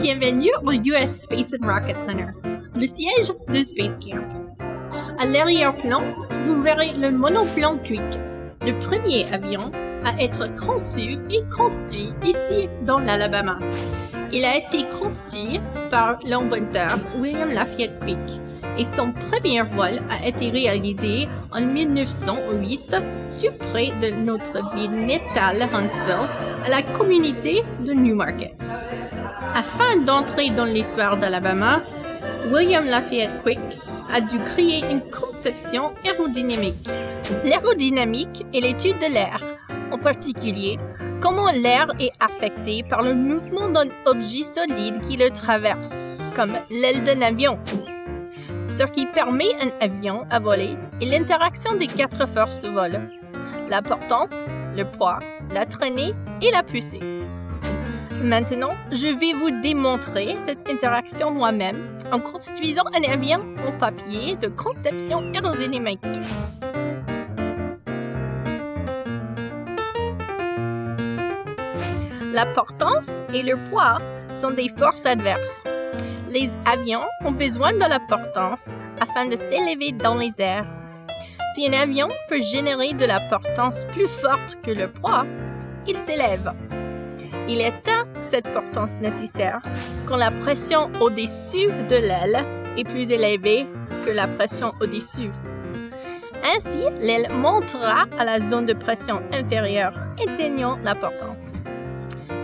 Bienvenue au US Space and Rocket Center, le siège de Space Camp. À l'arrière-plan, vous verrez le monoplan Quick, le premier avion à être conçu et construit ici dans l'Alabama. Il a été construit par l'inventeur William Lafayette Quick et son premier vol a été réalisé en 1908 tout près de notre ville natale Huntsville, à la communauté de Newmarket. Afin d'entrer dans l'histoire d'Alabama, William Lafayette Quick a dû créer une conception aérodynamique. L'aérodynamique est l'étude de l'air, en particulier comment l'air est affecté par le mouvement d'un objet solide qui le traverse, comme l'aile d'un avion. Ce qui permet à un avion à voler est l'interaction des quatre forces de vol: la portance, le poids, la traînée et la poussée. Maintenant, je vais vous démontrer cette interaction moi-même en construisant un avion en papier de conception aérodynamique. La portance et le poids sont des forces adverses. Les avions ont besoin de la portance afin de s'élever dans les airs. Si un avion peut générer de la portance plus forte que le poids, il s'élève. Il atteint cette portance nécessaire quand la pression au-dessus de l'aile est plus élevée que la pression au-dessus. Ainsi, l'aile montera à la zone de pression inférieure, atteignant la portance.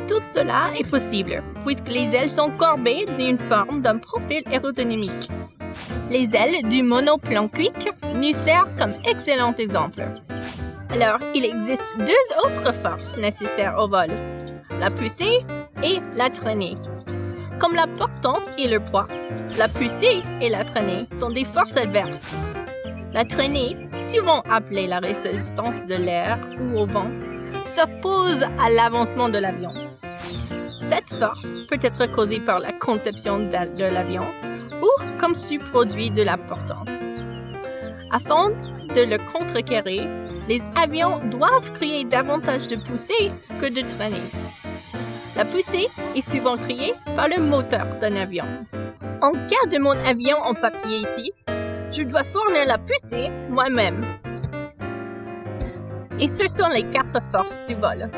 Tout cela est possible puisque les ailes sont courbées d'une forme d'un profil aérodynamique. Les ailes du monoplan Quick nous servent comme excellent exemple. Alors, il existe deux autres forces nécessaires au vol: la poussée et la traînée. Comme la portance et le poids, la poussée et la traînée sont des forces adverses. La traînée, souvent appelée la résistance de l'air ou au vent, s'oppose à l'avancement de l'avion. Cette force peut être causée par la conception de l'avion ou comme sous-produit de la portance. Afin de le contrecarrer, les avions doivent créer davantage de poussée que de traînée. La poussée est souvent créée par le moteur d'un avion. En cas de mon avion en papier ici, je dois fournir la poussée moi-même. Et ce sont les quatre forces du vol.